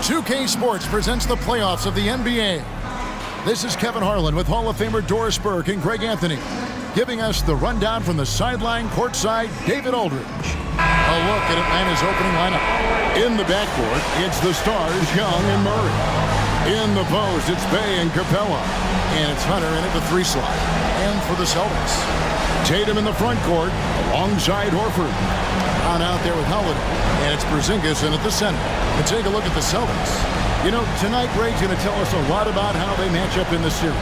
2K Sports presents the playoffs of the NBA. This is Kevin Harlan with Hall of Famer Doris Burke and Greg Anthony, giving us the rundown from the sideline courtside, David Aldridge. A look at Atlanta's opening lineup. In the backcourt, it's the stars, Young and Murray. In the post, it's Bay and Capella. And it's Hunter in at the 3 slot. And for the Celtics, Tatum in the front court alongside Horford. On out there with Holiday. And it's Porzingis in at the center. And take a look at the Celtics. You know, tonight Greg's going to tell us a lot about how they match up in the series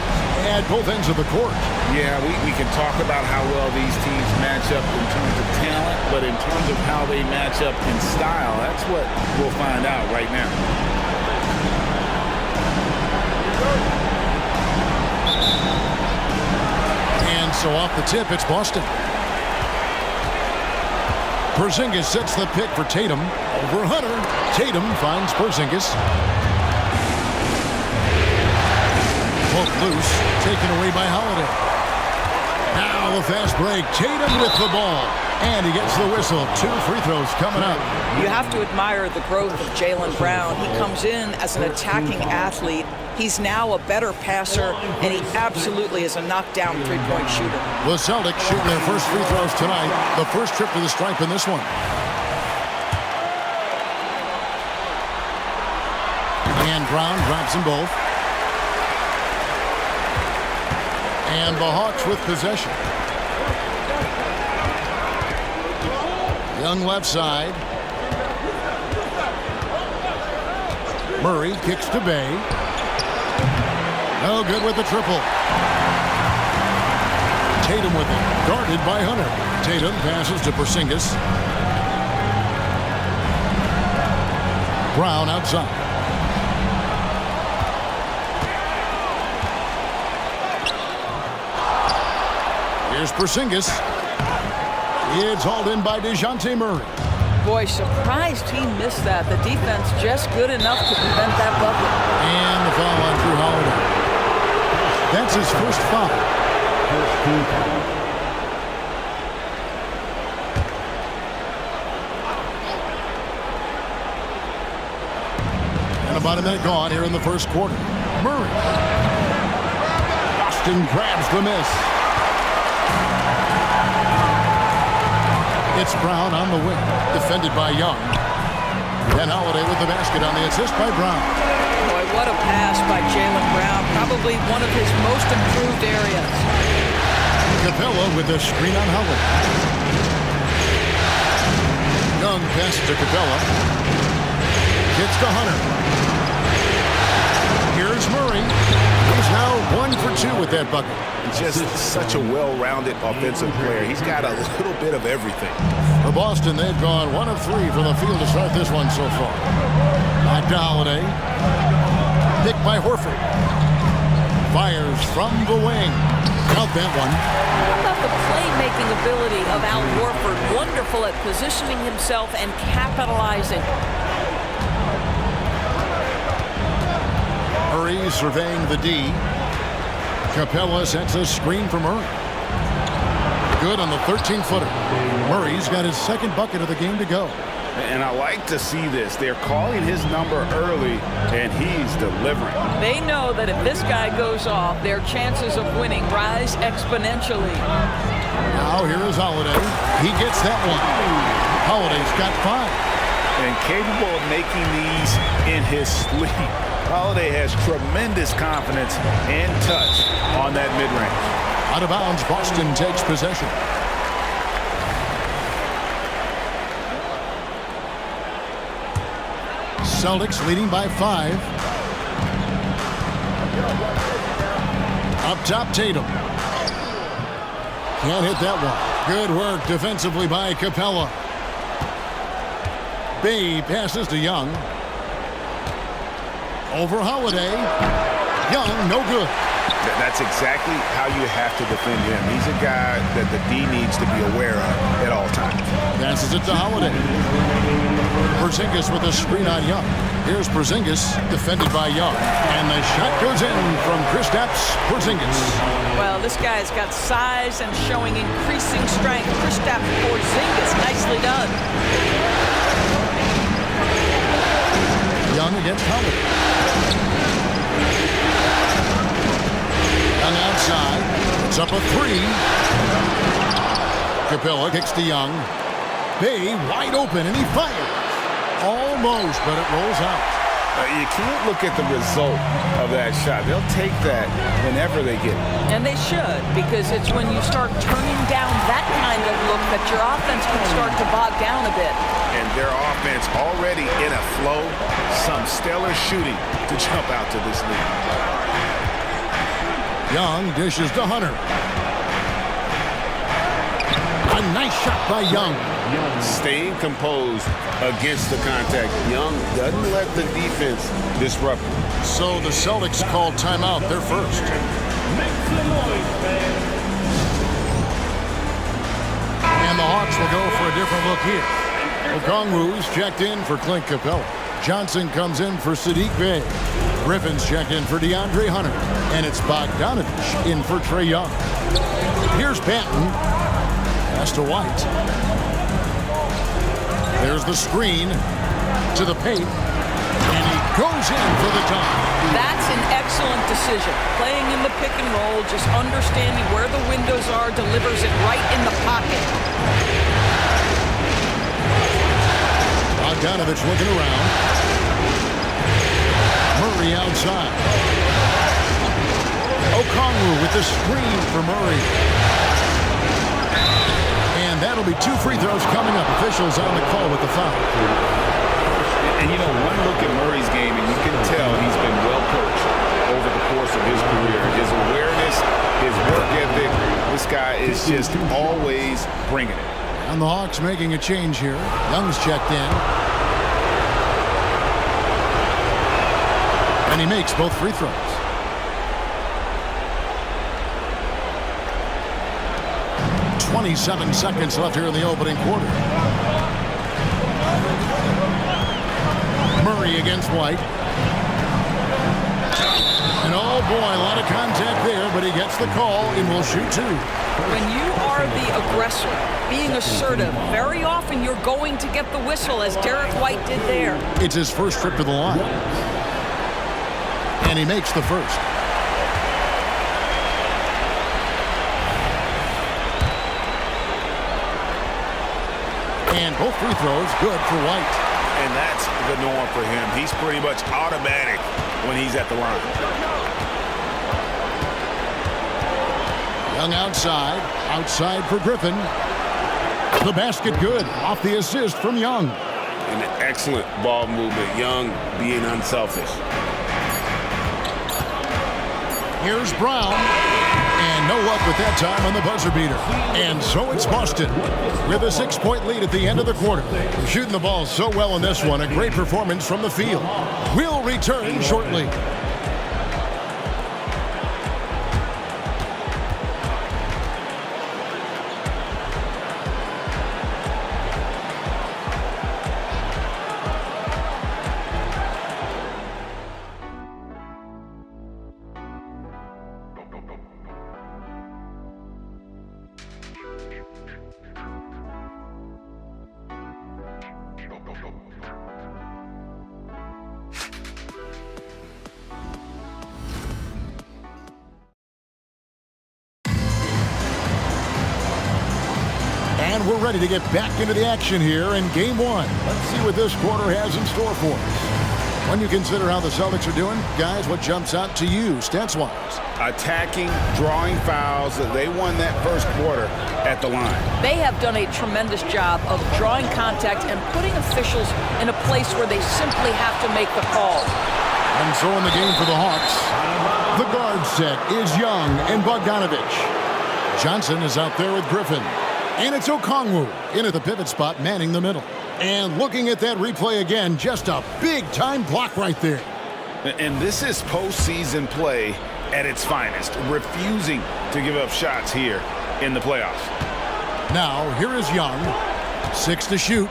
at both ends of the court. Yeah, we can talk about how well these teams match up in terms of talent, but in terms of how they match up in style, that's what we'll find out right now. And so off the tip, it's Boston. Porzingis sets the pick for Tatum over Hunter. Tatum finds Porzingis. Poke loose, taken away by Holiday. Now the fast break. Tatum with the ball. And he gets the whistle. 2 free throws coming up. You have to admire the growth of Jaylen Brown. He comes in as an attacking athlete. He's now a better passer, and he absolutely is a knockdown three-point shooter. The Celtics shooting their first free throws tonight. The first trip to the stripe in this one. And Brown drops them both. And the Hawks with possession. Young left side. Murray kicks to Bay. No good with the triple. Tatum with it. Guarded by Hunter. Tatum passes to Porzingis. Brown outside. Here's Porzingis. It's hauled in by DeJounte Murray. Boy, surprised he missed that. The defense just good enough to prevent that bucket. And the foul on Drew Holiday. That's his first foul. And about a minute gone here in the first quarter. Murray. Boston grabs the miss. It's Brown on the wing, defended by Young. And Holiday with the basket on the assist by Brown. Boy, what a pass by Jaylen Brown. Probably one of his most improved areas. Capella with the screen on Holiday. Young passes to Capella. Gets to Hunter. Here's Murray. He's now 1 for 2 with that bucket. Just such a well-rounded offensive player. He's got a little bit of everything. For Boston, they've gone 1 of 3 from the field to start this one so far. Back to Holiday. Picked by Horford. Fires from the wing. Count that one. How about the playmaking ability of Al Horford? Wonderful at positioning himself and capitalizing. Murray surveying the D. Capella sets a screen for Murray. Good on the 13-footer. Murray's got his second bucket of the game to go. And I like to see this. They're calling his number early, and he's delivering. They know that if this guy goes off, their chances of winning rise exponentially. Now here is Holiday. He gets that one. Holiday's got 5. And capable of making these in his sleep. Holiday has tremendous confidence and touch on that mid-range. Out of bounds, Boston takes possession. Celtics leading by 5. Up top, Tatum. Can't hit that one. Good work defensively by Capella. Bay passes to Young. Over Holiday. Young, no good. That's exactly how you have to defend him. He's a guy that the D needs to be aware of at all times. Passes it to Holiday. Porzingis with a screen on Young. Here's Porzingis, defended by Young. And the shot goes in from Kristaps Porzingis. Well, this guy's got size and showing increasing strength. Kristaps Porzingis, nicely done. Young against Holiday. Young outside. It's up a three. Capella kicks to Young. Bay wide open, and he fires. Almost, but it rolls out. You can't look at the result of that shot. They'll take that whenever they get it. And they should, because it's when you start turning down that kind of look that your offense can start to bog down a bit. And their offense already in a flow. Some stellar shooting to jump out to this lead. Young dishes to Hunter. A nice shot by Young. Staying composed against the contact. Young doesn't let the defense disrupt him. So the Celtics called timeout. They're first. And the Hawks will go for a different look here. Okongwu's checked in for Clint Capella. Johnson comes in for Sadiq Bey. Griffin's checked in for DeAndre Hunter. And it's Bogdanovich in for Trae Young. Here's Banton. Pass to White. There's the screen to the paint. And he goes in for the dunk. That's an excellent decision. Playing in the pick and roll, just understanding where the windows are, delivers it right in the pocket. Bogdanovich looking around. Murray outside. Okongwu with the screen for Murray. And that'll be 2 free throws coming up. Officials on the call with the foul. And you know, one look at Murray's game, and you can tell he's been well coached over the course of his career. His awareness, his work ethic, this guy is just always bringing it. And the Hawks making a change here. Young's checked in. And he makes both free throws. "27 seconds left here in the opening quarter. Murray against White. And oh boy, a lot of contact there, but he gets the call and will shoot 2. When you are the aggressor, being assertive, very often you're going to get the whistle, as Derek White did there. It's his first trip to the line. And he makes the first. And both free throws good for White. And that's the norm for him. He's pretty much automatic when he's at the line. Young outside. Outside for Griffin. The basket good. Off the assist from Young. An excellent ball movement. Young being unselfish. Here's Brown. And no luck with that time on the buzzer beater. And so it's Boston with a 6-point lead at the end of the quarter. Shooting the ball so well in this one. A great performance from the field. We'll return shortly. And we're ready to get back into the action here in Game 1. Let's see what this quarter has in store for us. When you consider how the Celtics are doing, guys, what jumps out to you, stats-wise? Attacking, drawing fouls. They won that first quarter at the line. They have done a tremendous job of drawing contact and putting officials in a place where they simply have to make the call. And so in the game for the Hawks, the guard set is Young and Bogdanovich. Johnson is out there with Griffin. And it's Okongwu in at the pivot spot, manning the middle. And looking at that replay again, just a big-time block right there. And this is postseason play at its finest, refusing to give up shots here in the playoffs. Now, here is Young. 6 to shoot.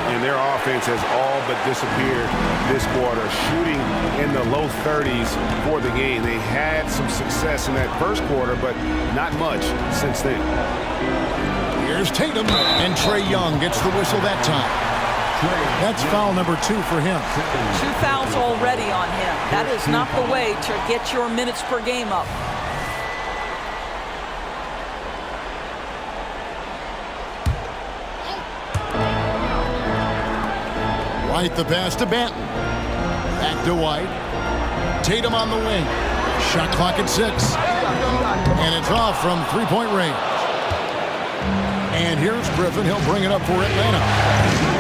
And their offense has all but disappeared this quarter, shooting in the low 30s for the game. They had some success in that first quarter, but not much since then. Here's Tatum, and Trae Young gets the whistle that time. That's foul number 2 for him. 2 fouls already on him. That is not the way to get your minutes per game up. White the pass to Banton. Back to White. Tatum on the wing. Shot clock at 6. And it's off from three-point range. And here's Griffin. He'll bring it up for Atlanta.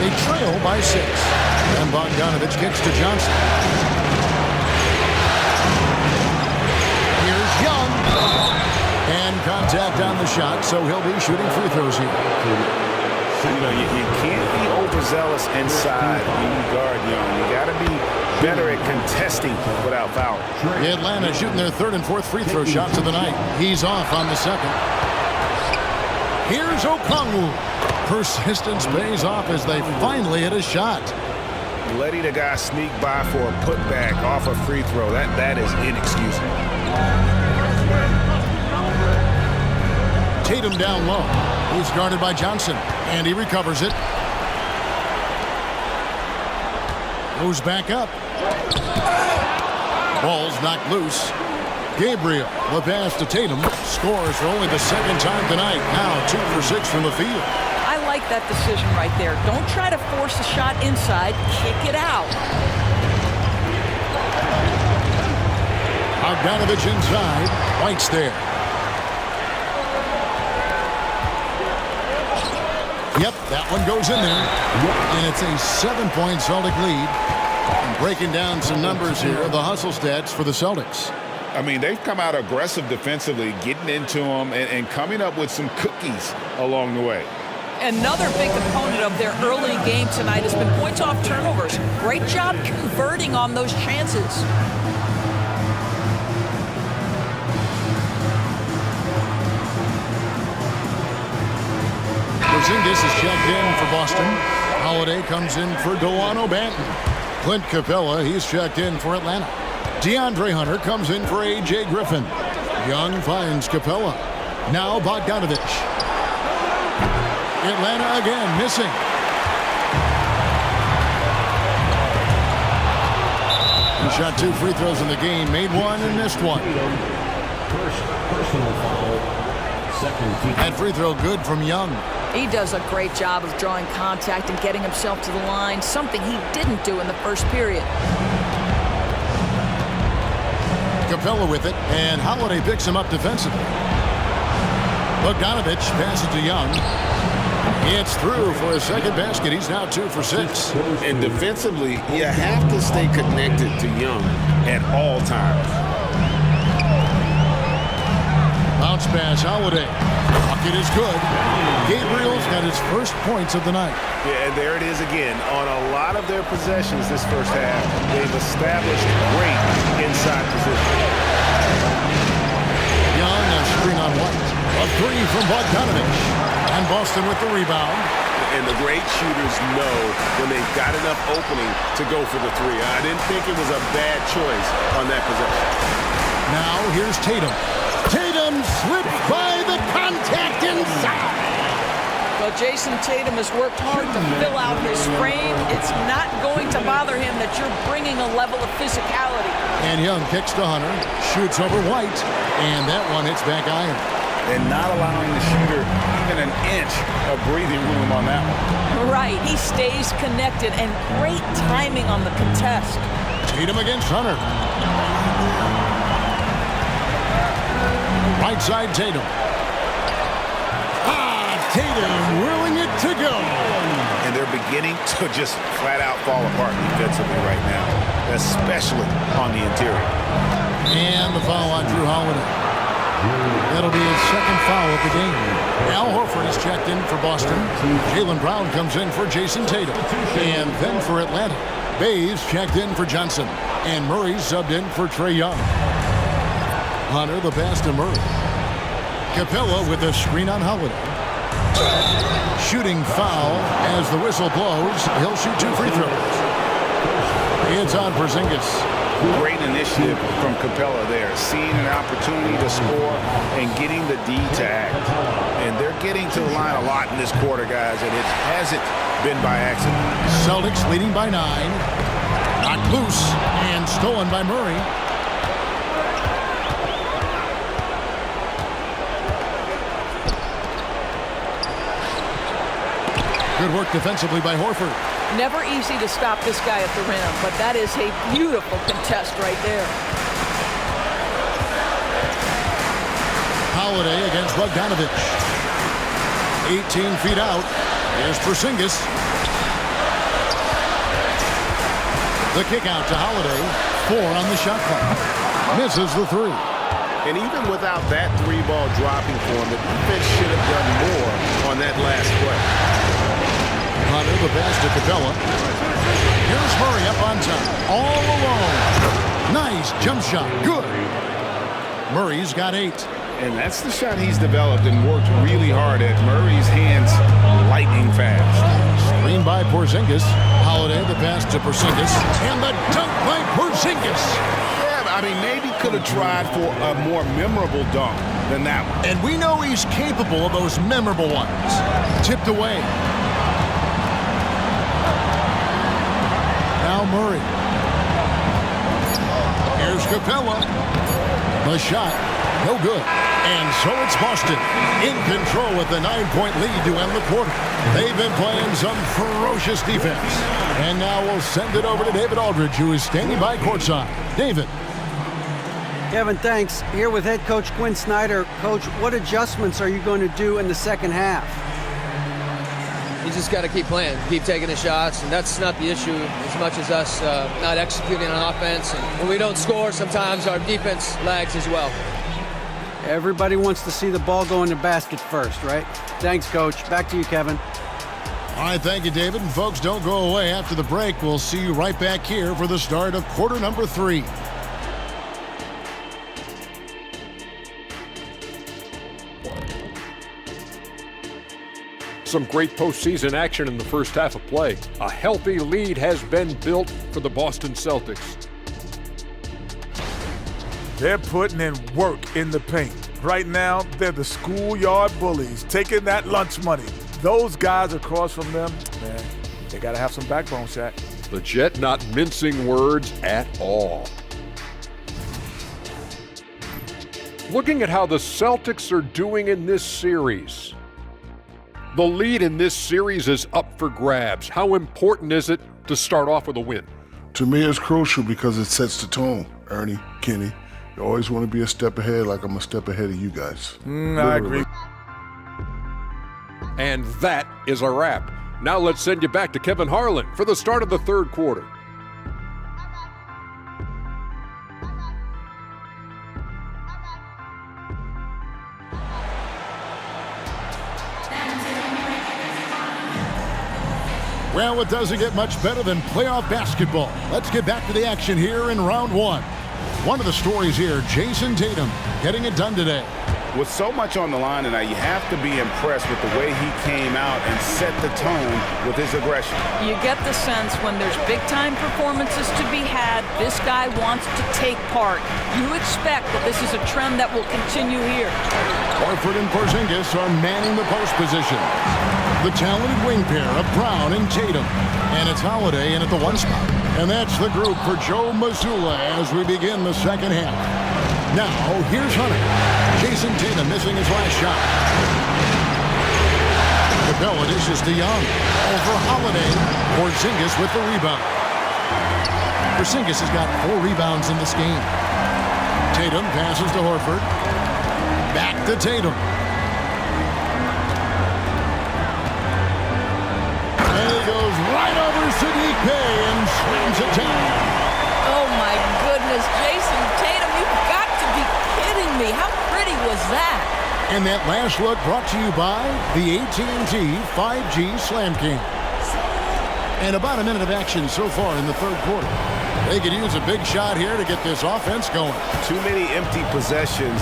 They trail by 6. And Bogdanovich kicks to Johnson. Here's Young. And contact on the shot, so he'll be shooting free throws here. You know, you can't be overzealous inside when you guard Young. You got to be better at contesting without fouling. Atlanta shooting their 3rd and 4th free throw shots of the night. He's off on the 2nd. Here's Okongwu. Persistence pays off as they finally hit a shot. Letting a guy sneak by for a putback off a free throw, that is inexcusable. Tatum down low. He's guarded by Johnson, and he recovers it. Goes back up. Ball's knocked loose. Gabriel, the pass to Tatum, scores for only the 2nd time tonight. Now 2 for 6 from the field. I like that decision right there. Don't try to force a shot inside. Kick it out. Bogdanovich inside. White's there. Yep, that one goes in there. And it's a 7-point Celtic lead. And breaking down some numbers here, the hustle stats for the Celtics. I mean, they've come out aggressive defensively, getting into them and coming up with some cookies along the way. Another big component of their early game tonight has been points off turnovers. Great job converting on those chances. Porzingis is checked in for Boston. Holiday comes in for Delano Banton. Clint Capella, he's checked in for Atlanta. DeAndre Hunter comes in for A.J. Griffin. Young finds Capella. Now Bogdanovich. Atlanta again missing. He shot 2 free throws in the game, made 1 and missed 1. First personal foul, second team. That free throw good from Young. He does a great job of drawing contact and getting himself to the line, something he didn't do in the first period. Capella with it, and Holiday picks him up defensively. Bogdanovich passes to Young. It's through for a second basket. He's now 2 for 6. And defensively, you have to stay connected to Young at all times. Bounce pass, Holiday. Bucket is good. Gabriel's got his first points of the night. Yeah, and there it is again. On a lot of their possessions this first half, they've established great inside position. Young, a screen on White. A 3 from Bogdanovich. And Boston with the rebound. And the great shooters know when they've got enough opening to go for the 3. I didn't think it was a bad choice on that possession. Now here's Tatum. Tatum slips by the contact inside. Well, Jason Tatum has worked hard to fill out his frame. It's not going to bother him that you're bringing a level of physicality. And Young kicks to Hunter, shoots over White, and that one hits back iron. And not allowing the shooter even an inch of breathing room on that one. Right, he stays connected, and great timing on the contest. Tatum against Hunter. Right side, Tatum. Tatum whirling it to go. And they're beginning to just flat out fall apart defensively right now, especially on the interior. And the foul on Drew Holiday. That'll be his second foul of the game. Al Horford is checked in for Boston. Jaylen Brown comes in for Jason Tatum. And then for Atlanta, Bayes checked in for Johnson. And Murray subbed in for Trae Young. Hunter the pass to Murray. Capella with a screen on Holiday. Shooting foul as the whistle blows. He'll shoot 2 free throws. It's on Porzingis. Great initiative from Capella there, seeing an opportunity to score and getting the D to act. And they're getting to the line a lot in this quarter, guys, and it hasn't been by accident. Celtics leading by 9. Knocked loose and stolen by Murray. Good work defensively by Horford. Never easy to stop this guy at the rim, but that is a beautiful contest right there. Holiday against Bogdanovich. 18 feet out. Here's Porzingis. The kick out to Holiday. 4 on the shot clock. Misses the 3. And even without that 3-ball dropping for him, the defense should have done more on that last play. Hunter, the pass to Capella. Here's Murray up on top. All alone. Nice jump shot. Good. Murray's got 8. And that's the shot he's developed and worked really hard at. Murray's hands lightning fast. Screen by Porzingis. Holiday, the pass to Porzingis. And the dunk by Porzingis. Yeah, I mean, maybe could have tried for a more memorable dunk than that one. And we know he's capable of those memorable ones. Tipped away. Now Murray. Here's Capella. The shot, no good. And so it's Boston in control with the 9-point lead to end the quarter. They've been playing some ferocious defense. And now we'll send it over to David Aldridge, who is standing by courtside. David. Kevin, thanks. Here with head coach Quinn Snyder. Coach, what adjustments are you going to do in the second half? You just got to keep playing, keep taking the shots, and that's not the issue as much as us not executing on offense. And when we don't score, sometimes our defense lags as well. Everybody wants to see the ball go in the basket first, right? Thanks, Coach. Back to you, Kevin. All right, thank you, David. And folks, don't go away. After the break, we'll see you right back here for the start of quarter number 3. Some great postseason action in the first half of play. A healthy lead has been built for the Boston Celtics. They're putting in work in the paint. Right now, they're the schoolyard bullies, taking that lunch money. Those guys across from them, man, they got to have some backbone, Shaq. The Jet not mincing words at all. Looking at how the Celtics are doing in this series. The lead in this series is up for grabs. How important is it to start off with a win? To me, it's crucial because it sets the tone, Ernie, Kenny. You always want to be a step ahead, like I'm a step ahead of you guys. I agree. And that is a wrap. Now let's send you back to Kevin Harlan for the start of the third quarter. Well, it doesn't get much better than playoff basketball. Let's get back to the action here in round 1. One of the stories here, Jason Tatum getting it done today. With so much on the line tonight, you have to be impressed with the way he came out and set the tone with his aggression. You get the sense when there's big-time performances to be had, this guy wants to take part. You expect that this is a trend that will continue here. Horford and Porzingis are manning the post position. The talented wing pair of Brown and Tatum. And it's Holiday in at the 1 spot. And that's the group for Joe Mazzulla as we begin the second half. Now, here's Hunter. Jason Tatum missing his last shot. Capella dishes to Young. Over Holiday. Porzingis with the rebound. Porzingis has got 4 rebounds in this game. Tatum passes to Horford. Back to Tatum. And he goes right over Sadiq Bey and slams it down. Oh, my goodness. Jason Tatum, you've got to be kidding me. How pretty was that? And that last look brought to you by the AT&T 5G Slam King. And about a minute of action so far in the third quarter. They could use a big shot here to get this offense going. Too many empty possessions.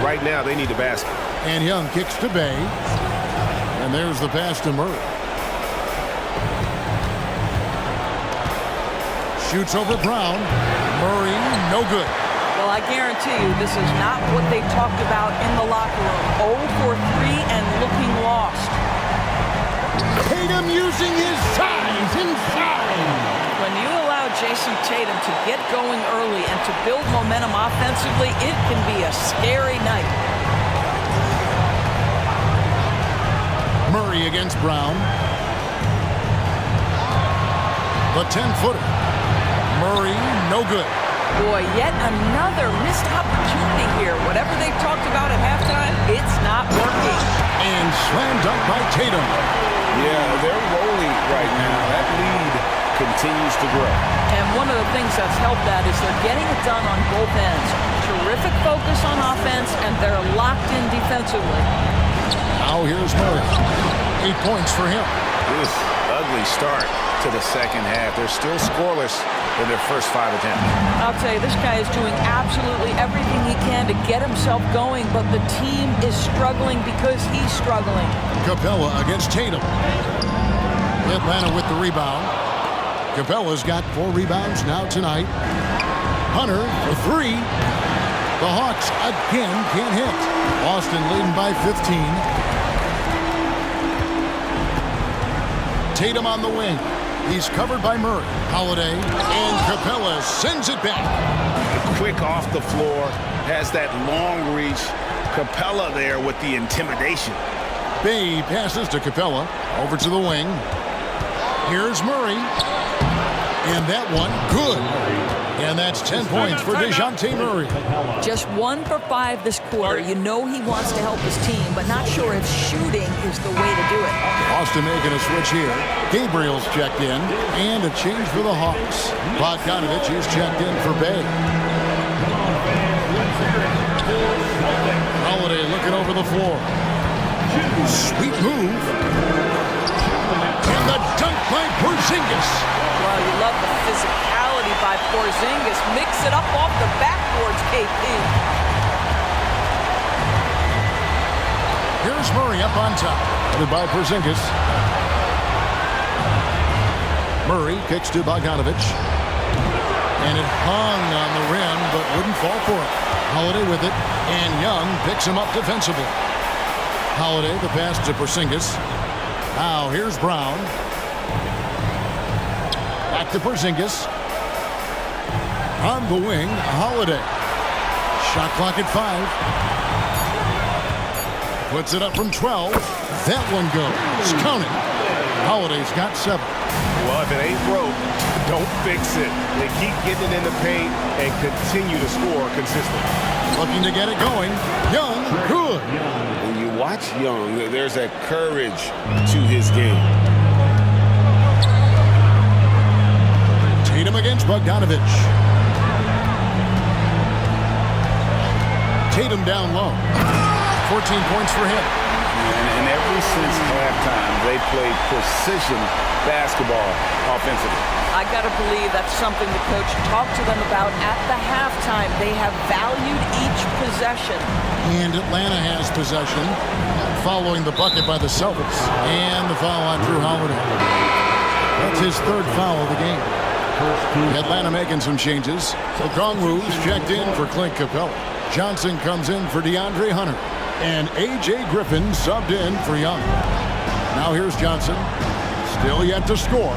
Right now, they need a basket. And Young kicks to Bey. And there's the pass to Murray. Shoots over Brown. Murray, no good. Well, I guarantee you this is not what they talked about in the locker room. 0 for 3 and looking lost. Tatum using his size inside. When you allow Jason Tatum to get going early and to build momentum offensively, it can be a scary night. Murray against Brown. The 10-footer. Murray, no good. Boy, yet another missed opportunity here. Whatever they talked about at halftime, it's not working. And slam dunk by Tatum. Yeah, they're rolling right now. That lead continues to grow. And one of the things that's helped that is they're getting it done on both ends. Terrific focus on offense, and they're locked in defensively. Now here's Murray. 8 points for him. This ugly start to the second half. They're still scoreless in their first 5 attempts. I'll tell you, this guy is doing absolutely everything he can to get himself going, but the team is struggling because he's struggling. Capella against Tatum. Atlanta with the rebound. Capella's got 4 rebounds now tonight. Hunter for 3. The Hawks again can't hit. Boston leading by 15. Tatum on the wing. He's covered by Murray. Holiday and Capella sends it back. Quick off the floor, has that long reach. Capella there with the intimidation. Bay passes to Capella. Over to the wing. Here's Murray. And that one, good. And that's 10 points for DeJounte Murray. Just 1 for 5 this quarter. You know he wants to help his team, but not sure if shooting is the way to do it. Boston making a switch here. Gabriel's checked in. And a change for the Hawks. Bogdanovich is checked in for Bay. Holiday looking over the floor. Sweet move. And the dunk by Porzingis. Well, you love the physicality by Porzingis. Mix it up off the backboards, KP. Here's Murray up on top. Headed by Porzingis. Murray kicks to Bogdanovich. And it hung on the rim, but wouldn't fall for it. Holiday with it. And Young picks him up defensively. Holiday, the pass to Porzingis. Now here's Brown. Back to Porzingis. On the wing, Holiday. Shot clock at 5. Puts it up from 12. That one goes. Count it. Holiday's got 7. Well, if it ain't broke, don't fix it. They keep getting it in the paint and continue to score consistently. Looking to get it going. Young, good. When you watch Young, there's that courage to his game. Tatum against Bogdanovich. Tatum down low. 14 points for him. And ever since halftime, they played precision basketball offensively. I got to believe that's something the coach talked to them about at the halftime. They have valued each possession. And Atlanta has possession following the bucket by the Celtics. And the foul on Drew Holiday. That's his 3rd foul of the game. Atlanta making some changes. Okongwu's checked in for Clint Capella. Johnson comes in for DeAndre Hunter. And A.J. Griffin subbed in for Young. Now here's Johnson. Still yet to score.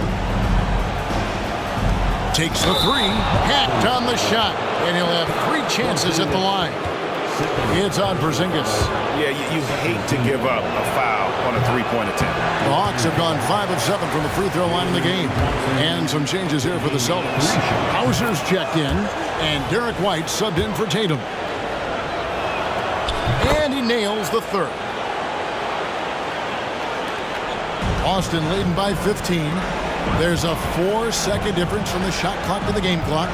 Takes the 3. Hacked on the shot. And he'll have 3 chances at the line. It's on Porzingis. Yeah, you hate to give up a foul on a 3-point attempt. The Hawks have gone 5 of 7 from the free throw line in the game. And some changes here for the Celtics. Hauser's checked in. And Derek White subbed in for Tatum. And he nails the 3rd. Boston leading by 15. There's a 4-second difference from the shot clock to the game clock.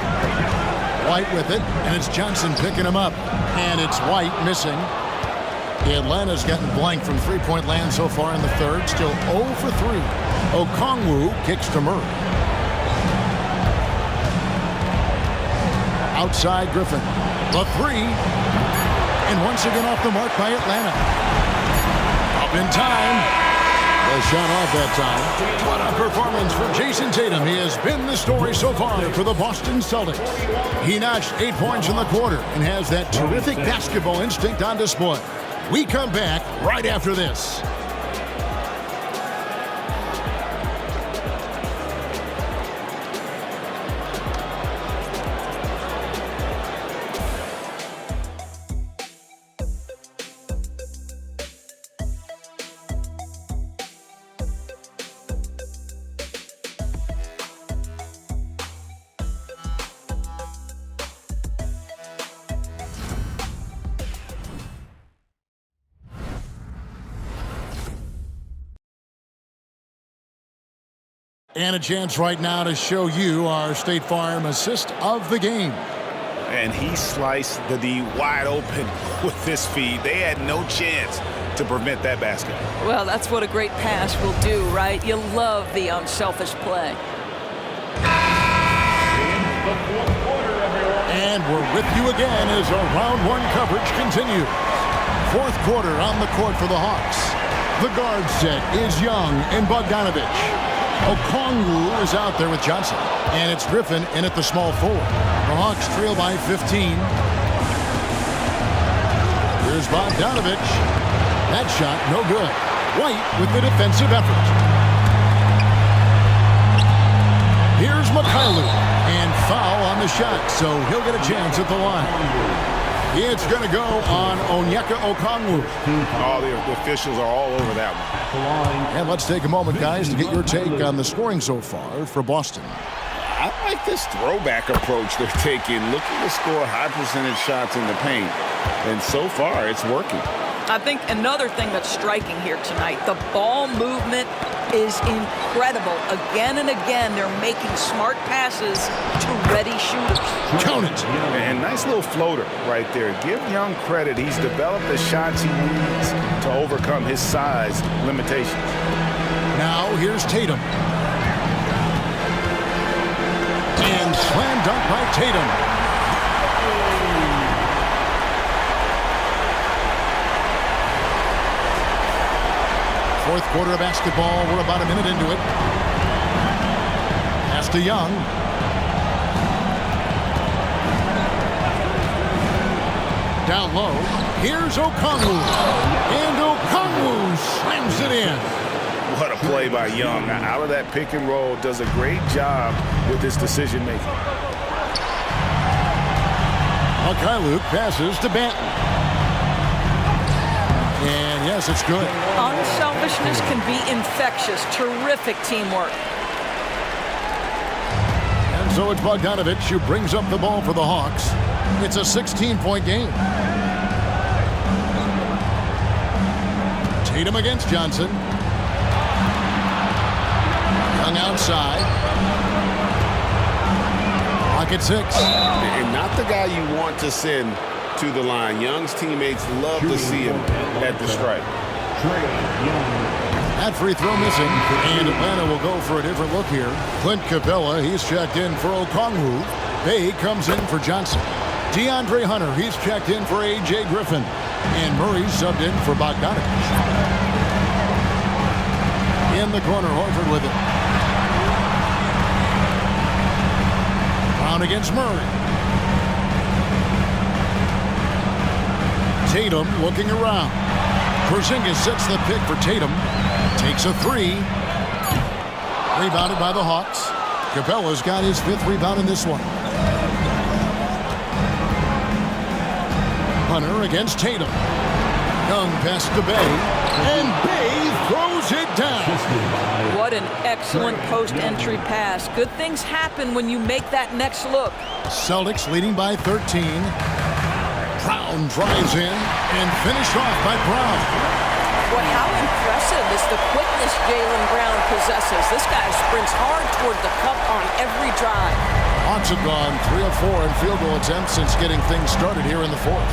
White with it, and it's Johnson picking him up. And it's White missing. Atlanta's gotten blank from 3-point land so far in the 3rd. Still 0 for 3. Okongwu kicks to Murray. Outside Griffin. The 3. And once again off the mark by Atlanta. Up in time. A shot off that time. What a performance from Jason Tatum. He has been the story so far for the Boston Celtics. He notched 8 points in the quarter and has that terrific basketball instinct on display. We come back right after this. And a chance right now to show you our State Farm assist of the game. And he sliced the D wide open with this feed. They had no chance to prevent that basket. Well, that's what a great pass will do, right? You love the unselfish play. And we're with you again as our round one coverage continues. Fourth quarter on the court for the Hawks. The guard set is Young and Bogdanovich. Okongwu is out there with Johnson. And it's Griffin in at the small forward. The Hawks trail by 15. Here's Bogdanovich. That shot, no good. White with the defensive effort. Here's Mikhailuk. And foul on the shot, so he'll get a chance at the line. It's going to go on Onyeka Okongwu. Oh, the officials are all over that one. And let's take a moment, guys, to get your take on the scoring so far for Boston. I like this throwback approach they're taking, looking to score high percentage shots in the paint. And so far, it's working. I think another thing that's striking here tonight, the ball movement is incredible. Again and again, they're making smart passes to ready shooters. Count it. And nice little floater right there. Give Young credit. He's developed the shots he needs to overcome his size limitations. Now here's Tatum. And slam dunk by Tatum. Fourth quarter of basketball. We're about a minute into it. Pass to Young. Down low. Here's Okongwu. And Okongwu slams it in. What a play by Young. Out of that pick and roll, does a great job with his decision making. Mikhailuk passes to Banton. And yes, it's good. Unselfishness can be infectious. Terrific teamwork. And so it's Bogdanovich who brings up the ball for the Hawks. It's a 16-point game. Tatum against Johnson. Young outside. Pocket 6. And not the guy you want to send to the line. Young's teammates love to see him at the stripe. That free throw missing, and Atlanta will go for a different look here. Clint Capella, he's checked in for Okongwu. Bay comes in for Johnson. DeAndre Hunter, he's checked in for A.J. Griffin. And Murray subbed in for Bogdanovich. In the corner, Horford with it. Brown against Murray. Tatum looking around. Porzingis sets the pick for Tatum. Takes a three. Rebounded by the Hawks. Capella's got his 5th rebound in this one. Hunter against Tatum. Young pass to Bay. And Bay throws it down. What an excellent post-entry pass. Good things happen when you make that next look. Celtics leading by 13. Brown drives in and finished off by Brown. Well, how impressive is the quickness Jaylen Brown possesses. This guy sprints hard toward the cup on every drive. Hawks have gone 3 of 4 in field goal attempts since getting things started here in the fourth.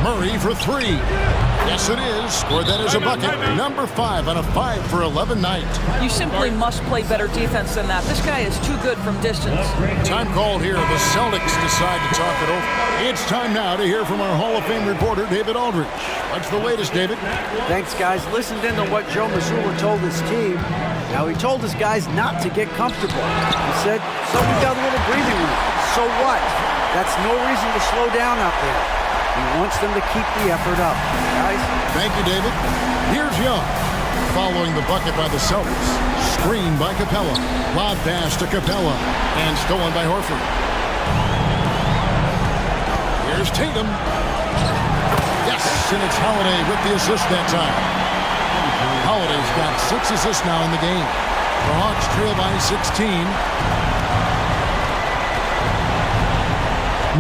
Murray for three. Yes, it is. Scored that as a bucket. Number 5 on a 5 for 11 night. You simply must play better defense than that. This guy is too good from distance. Time called here. The Celtics decide to talk it over. It's time now to hear from our Hall of Fame reporter, David Aldridge. What's the latest, David? Thanks, guys. Listened in to what Joe Mazzulla told his team. Now, he told his guys not to get comfortable. He said, so we got a little breathing room. So what? That's no reason to slow down out there. He wants them to keep the effort up. Guys? Thank you, David. Here's Young. Following the bucket by the Celtics. Screen by Capella. Lob pass to Capella. And stolen by Horford. Here's Tatum. Yes, and it's Holiday with the assist that time. Holiday's got 6 assists now in the game. The Hawks trail by 16.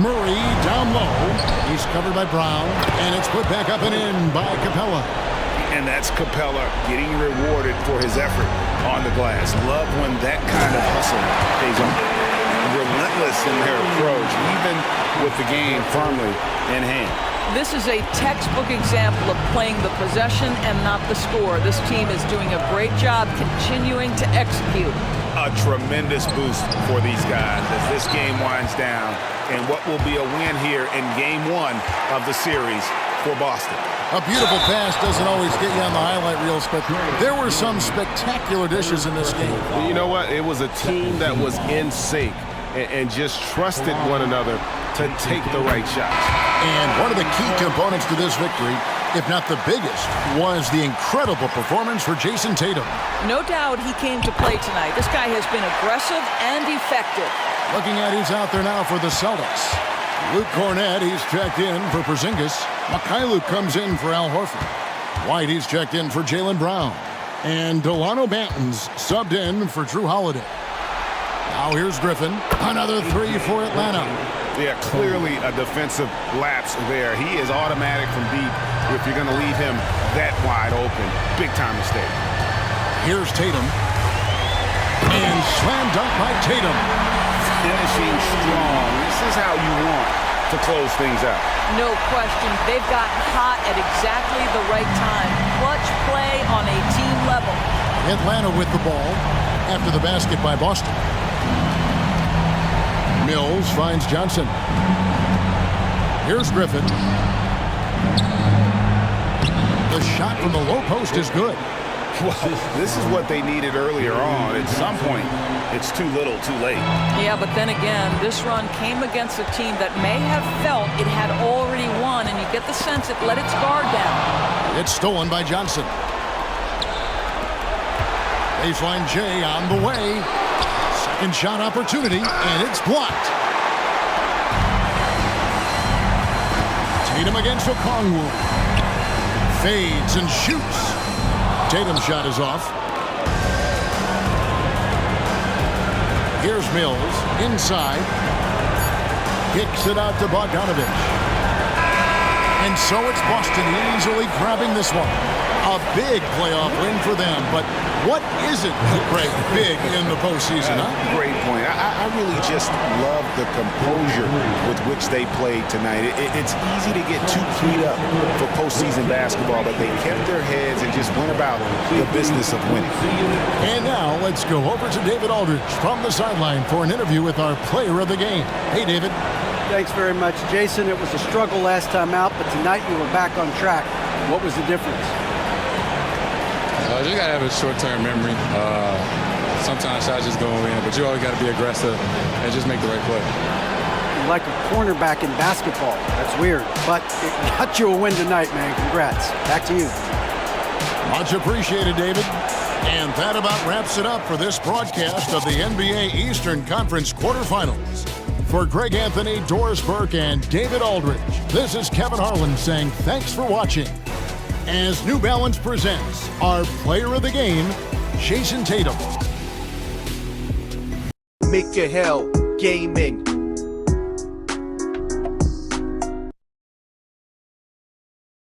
Murray down low. He's covered by Brown, and it's put back up and in by Capella. And that's Capella getting rewarded for his effort on the glass. Love when that kind of hustle pays off. Relentless in their approach, even with the game firmly in hand. This is a textbook example of playing the possession and not the score. This team is doing a great job continuing to execute. A tremendous boost for these guys as this game winds down and what will be a win here in Game 1 of the series for Boston. A beautiful pass doesn't always get you on the highlight reels, but there were some spectacular dishes in this game. You know what? It was a team that was in sync and just trusted one another to take the right shots. And one of the key components to this victory, if not the biggest, was the incredible performance for Jason Tatum. No doubt he came to play tonight. This guy has been aggressive and effective. Looking at who's out there now for the Celtics. Luke Cornett, he's checked in for Porzingis. Mikhailuk comes in for Al Horford. White, he's checked in for Jaylen Brown. And Delano Banton's subbed in for Drew Holiday. Now here's Griffin. Another 3 for Atlanta. Yeah, clearly a defensive lapse there. He is automatic from deep if you're going to leave him that wide open. Big time mistake. Here's Tatum. And slam dunk by Tatum. Finishing strong. This is how you want to close things out. No question. They've gotten hot at exactly the right time. Clutch play on a team level. Atlanta with the ball after the basket by Boston. Mills finds Johnson. Here's Griffin. The shot from the low post is good. Well, this is what they needed earlier on. At some point, it's too little, too late. Yeah, but then again, this run came against a team that may have felt it had already won, and you get the sense it let its guard down. It's stolen by Johnson. Baseline J on the way. Second shot opportunity, and it's blocked. Tatum against Okongwu. Fades and shoots. Tatum's shot is off. Here's Mills, inside. Kicks it out to Bogdanovich. And so it's Boston easily grabbing this one. A big playoff win for them, but what isn't, Greg, big in the postseason, huh? Great point. I really just love the composure with which they played tonight. It's easy to get too keyed up for postseason basketball, but they kept their heads and just went about the business of winning. And now let's go over to David Aldridge from the sideline for an interview with our player of the game. Hey, David. Thanks very much, Jason. It was a struggle last time out, but tonight you were back on track. What was the difference? You got to have a short-term memory. Sometimes shots just go in, but you always got to be aggressive and just make the right play. You're like a cornerback in basketball. That's weird, but it got you a win tonight, man. Congrats. Back to you. Much appreciated, David. And that about wraps it up for this broadcast of the NBA Eastern Conference quarterfinals. For Greg Anthony, Doris Burke, and David Aldridge, this is Kevin Harlan saying thanks for watching. As New Balance presents our player of the game, Jason Tatum. Make your hell gaming.